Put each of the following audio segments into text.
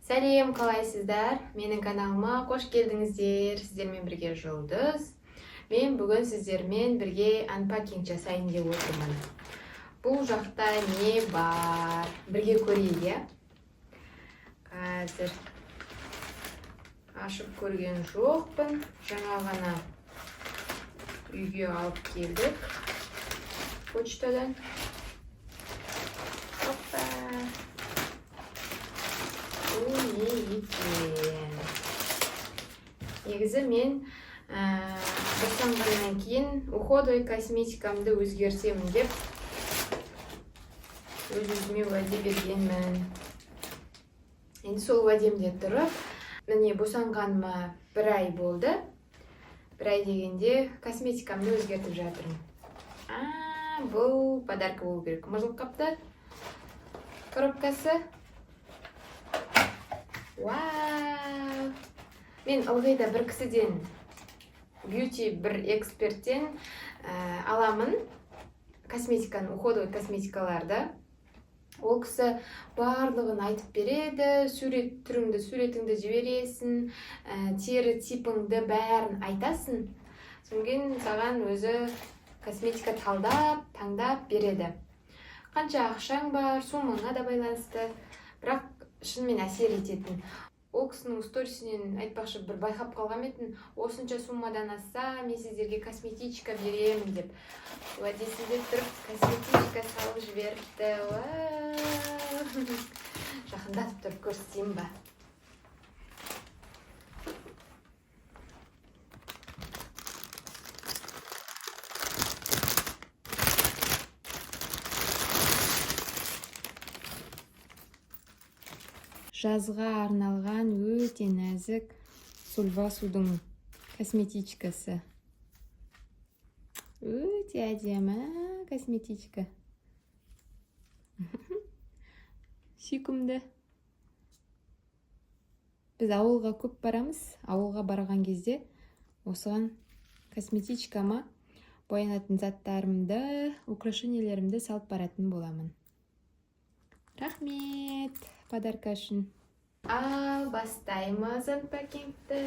Сәлем, қалайсыздар? Менің каналыма қош келдіңіздер. Сіздермен бірге Жұлдыз. Мен бүгін сіздермен бірге анпакинг жасайын деп отырмын. Бұл жақта не бар? Бірге көрейік, иә? Қазір ашып көрген жоқпын. Жаңа ғана үйге алып келдік почтадан. Опа! Не екен? Негізі мен босанғаннан кейін уходовый косметикамды өзгертемін деп өз-өзіме уәде бергенмін. Енді сол уәдемде тұрып, міне босанғаныма 1 ай болды. 1 ай дегенде косметикамды өзгертіп жатырмын. Бұл подарка болу керек. Мыжылып қапты. Коробкасы. Вау! Мен ылғи да бір кісіден, бьюти бір эксперттен аламын косметиканы, уходовый косметикаларды. Ол кісі барлығын айтып береді, суретіңді жібересің, тері типіңді бәрін айтасың. Соңген саған өзі косметика таңдап береді. Қанша ақшаң бар, суммаңа да байланысты, бірақ шынымен әсер ететін. Ол кісінің сторисінен айтпақшы бір байқап қалған етін, осынша суммадан асса, мен сіздерге косметичка беремін деп. Уәдесінде тұрып, косметичка салып жіберді. Жақындатып тұрып көрсетейін ба? Жазға арналған өте нәзік Сульвасудың косметичкасы. Өте әдемі косметичка. Сүйкімді. Біз ауылға көп барамыз. Ауылға барған кезде осыған косметичкама боянатын заттарымды, украшениелерімді салып баратын боламын. Рахмет подарка үшін. Ал бастаймыз анпакингті.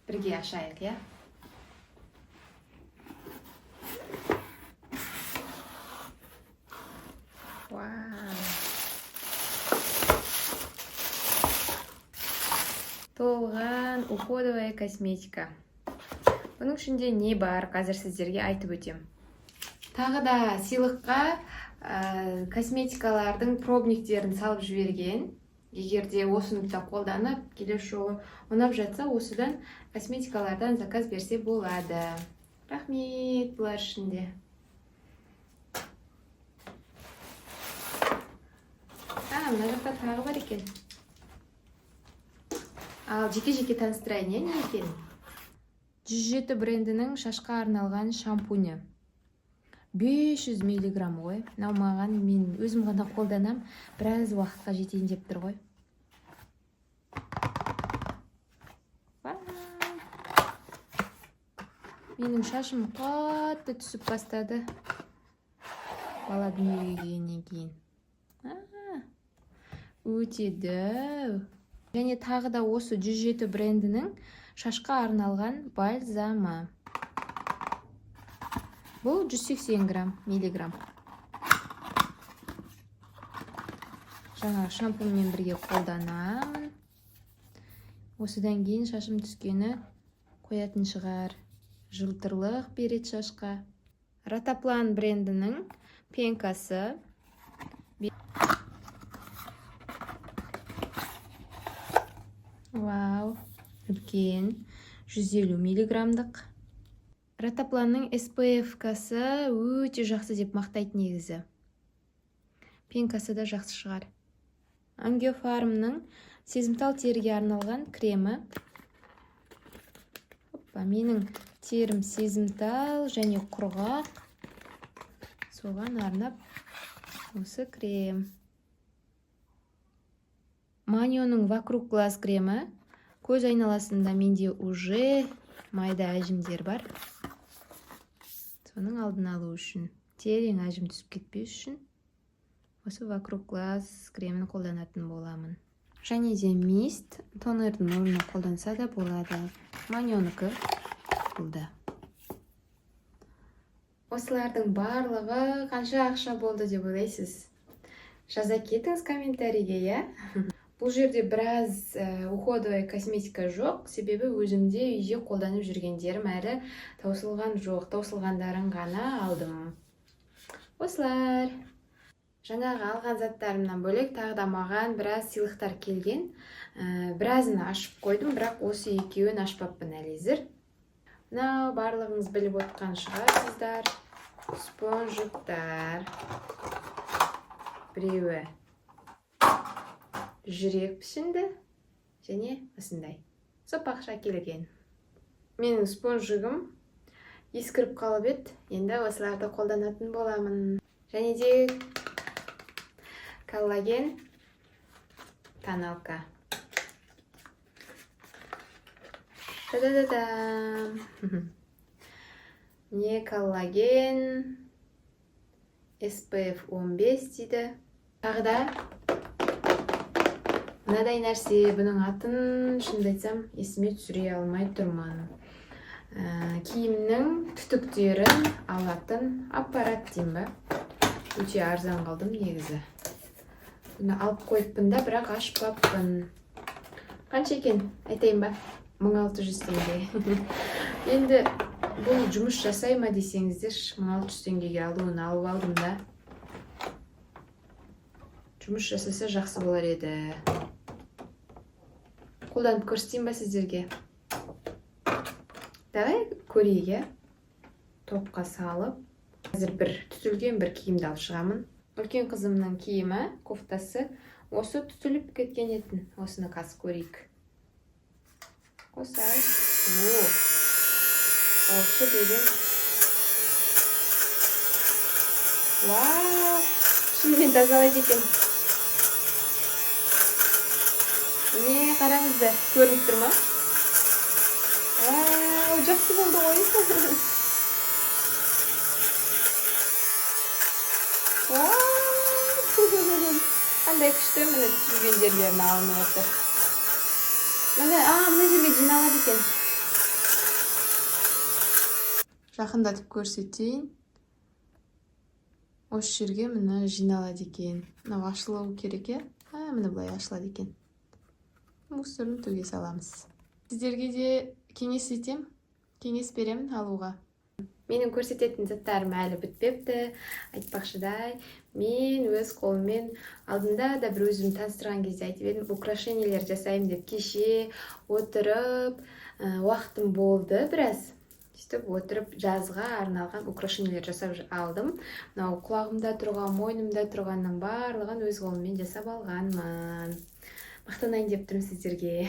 Бірге ашайық, я? Толған уходовая косметика. Бұның ішінде не бар, қазір сіздерге айтып өтем. Тағы да сыйлыққа косметикалардың пробниктерін салып жіберген. Егерде осыны да қолданып, келесі жолы ұнап жатса, осыдан косметикалардан заказ берсе болады. Рахмет бұлар ішінде. Мына жақта тағы бар екен. Ал жеке-жеке таныстырайын, не екен? 107 брендінің шашқа арналған шампуні. 500 миллиграмм ғой. Наумаған мен өзім ғана қолданам, біраз уақытқа жетейін деп тұр ғой. Менің шашым қатты түсіп бастады. Бала дүниеге келгеннен кейін. Өте дәу. Және тағы да осы 107 брендінің шашқа арналған бальзамы. Бұл 180 миллиграмм. Жаңа шампунмен бірге қолданамын. Осыдан кейін шашым түскені қоятын шығар. Жылтырлық берет шашқа. Ратаплан брендінің пенкасы. Вау, үлкен 150 миллиграмдық. Ратапланның SPF-касы өте жақсы деп мақтайды негізі. Пенкасы да жақсы шығар. Ангиофармның сезімтал теріге арналған кремі. Менің терім сезімтал және құрғақ. Соған арнап осы крем. Манионың вокруг глаз кремі. Көз айналасында менде уже майда әжімдер бар. соның алдын алу үшін, терең ажым түсіп кетпес үшін осы вокруг глаз кремін қолданатын боламын. Және де мист тонердің орнына қолданса да болады. Манионыкі болды. Осылардың барлығы қанша ақша болды деп ойлайсыз? Жаза кетіңіз комментарийге, я? Бұл жерде біраз уходовая косметика жоқ, себебі өзімде үйде қолданып жүргендерім әлі таусылған жоқ, таусылғандарын ғана алдым. Осылар. Жаңағы алған заттарымнан бөлек тағы да маған біраз сыйлықтар келген. Біразын ашып қойдым, бірақ осы екеуін ашпаппын әлі. Мынау барлығыңыз біліп отқан шығарсыздар. Спонжиктар. Біреуі жүрек пішінді және осындай сопақша келген. Менің спонжигім ескіріп қалып еді, енді осыларды қолданатын боламын. Және де коллаген тоналка. Та-да-да-дам! Не коллаген SPF 15 дейді. Тағы да мынадай нәрсе, бұның атын шынымды айтсам есіме түсіре алмай тұрмын. Киімнің түтіктерін алатын аппарат дейм ба? Өте арзан қалдым негізі. Бұны алып қойыппын да, бірақ ашпаппын. Қанша екен? Айтайын ба? 1600 теңге. Енді бұл жұмыс жасай ма десеңіздер, 1600 теңгеге алуын алып алдым да. Жұмыс жасаса жақсы болар еді. Қолданып көрсетейін ба сіздерге? Давай көрейік. Топқа салып. Қазір бір түтілген бір киімді алып шығамын. Үлкен қызымның киімі, кофтасы осы түтіліп кеткен етін. Осыны қазір көрейік. Осай. Осы деген. Вау! Шынымен тазалайды екен. Не қараңыздар, көрініп тұр ма? Вау, жақсы болды ғой. Қандай күшті, міне түсірген жерлерін алынып отыр. Мына жерге жиналады екен. Жақындатып көрсетейін. Осы жерге міне жиналады екен. Мына ашылуы керек, е? Міне былай ашылады екен. Мусорын төге саламыз. Сіздерге де кеңес етем, кеңес беремін алуға. Менің көрсететін заттарым әлі бітпепті. Айтпақшыдай, мен өз қолыммен алдында да бір өзім таныстырған кезде айтып едім, украшениялар жасаймын деп кеше отырып, уақытым болды біраз. Сөйтіп отырып жазға арналған украшениялар жасап алдым. Мынау құлағымда тұрған, мойнымда тұрғанның барлығын өз қолыммен жасап алғанмын. Мақтанайын деп тұрмын сіздерге.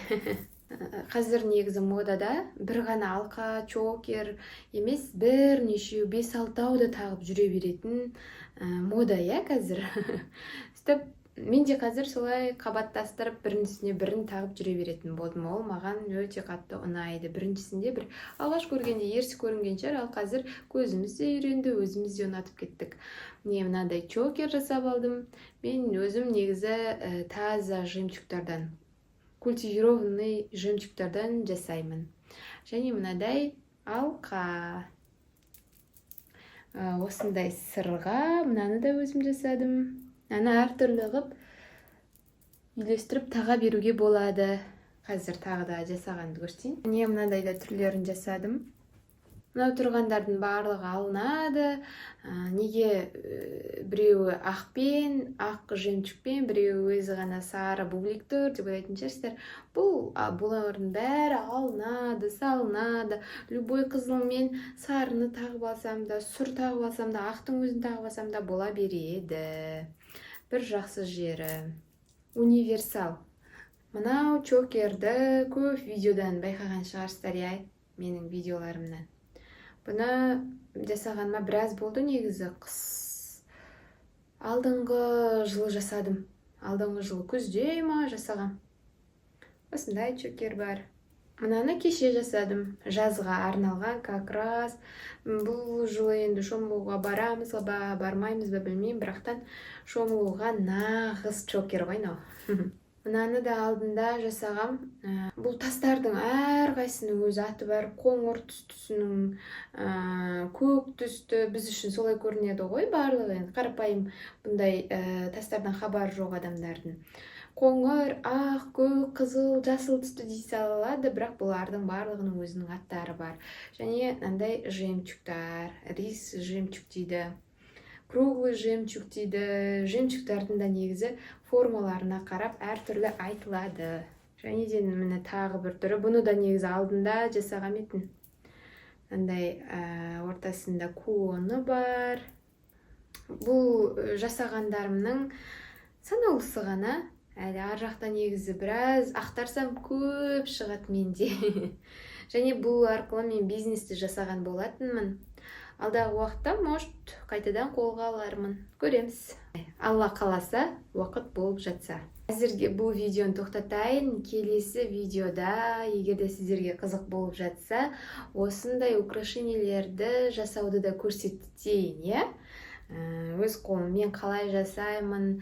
Қазір негізі модада бір ғана алқа, чокер емес, бірнешеу 5-6 тағып жүре беретін мода, я қазір. Сөйтіп, мен де қазір солай қабаттастырып, біріншісіне бірін тағып жүре беретін болдым. Ол маған өте қатты ұнайды. Біріншісінде бір алғаш көргенде ерсі көрінген шығар, ал қазір көзіміз де үйренді, өзіміз де ұнатып кеттік. Мынадай чокер жасап алдым. Мен өзім негізі таза жемчугтардан, культивированный жемчугтардан жасаймын. Және мынадай алқа. Осындай сырға, мынаны да өзім жасадым. Аны әртүрлі қып үйлестіріп таға беруге болады. Қазір тағы да жасағанды көрсетейін. Мынадай да түрлерін жасадым. Мынау тұрғандардың барлығы алынады. Неге біреуі ақпен, ақ жемчугпен, біреуі өзі ғана сары бублик тұр деп ойлайтын шығарсыздар. Бұлардың бәрі алынады, салынады. Любой қызылмен сарыны тағып алсам да, сұр тағып алсам да, ақтың өзін тағып алсам да бола береді. Бір жақсы жері. Универсал. Мынау чокерді көп видеодан байқаған шығарсыздар, я, менің видеоларымнан. Бұны жасағаныма біраз болды негізі, қыс. Алдыңғы жылы жасадым. Алдыңғы жылы күзде ма жасағам. Осындай чокер бар. Мынаны кеше жасадым. Жазға арналған как раз. Бұл жылы енді шомылуға барамыз ба, бармаймыз ба білмеймін, бірақтан шомылуға нағыз чокер ғой мынау. Мынаны да алдында жасағам. Бұл тастардың әрқайсының өз аты бар. Қоңыр түстісінің, көк түсті, біз үшін солай көрінеді ғой барлығы. Қарапайым бұндай тастардан хабар жоқ адамдардың. Қоңыр, ақ, көк, қызыл, жасыл түсті дей салады, бірақ бұлардың барлығының өзінің аттары бар. Және мынандай жемчугтар, рис жемчуг дейді, круглый жемчуг дейді. Жемчугтардың да негізі формаларына қарап әртүрлі айтылады. Және де міне тағы бір түрі. Бұны да негізі алдында жасағам етін. Мынандай ортасында коны бар. Бұл жасағандарымның санаулысы ғана. Әлі ар жақта негізі біраз ақтарсам көп шығады менде. Және бұл арқылы мен бизнесті жасаған болатынмын. Алдағы уақытта может қайтадан қолға алармын. Көреміз. Алла қаласа, уақыт болып жатса. Әзірге бұл видеоны тоқтатайын. Келесі видеода, егер де сіздерге қызық болып жатса, осындай украшениелерді жасауды да көрсетейін, өз қолыммен қалай жасаймын,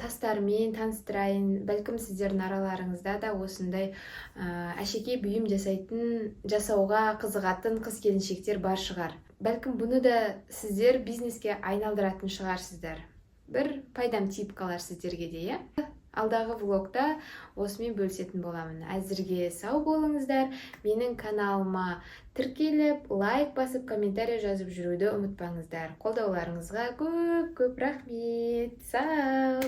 тастармен таныстырайын. Бәлкім сіздердің араларыңызда да осындай әшекей бұйым жасауға қызығатын қыз-келіншектер бар шығар. Бәлкім бұны да сіздер бизнеске айналдыратын шығарсыздар. Бір пайдам тиіп қалар сіздерге де, Алдағы влогта осымен бөлісетін боламын. Әзірге сау болыңыздар. Менің каналыма тіркеліп, лайк басып, комментарий жазып жүруді ұмытпаңыздар. Қолдауларыңызға көп рахмет. Сау!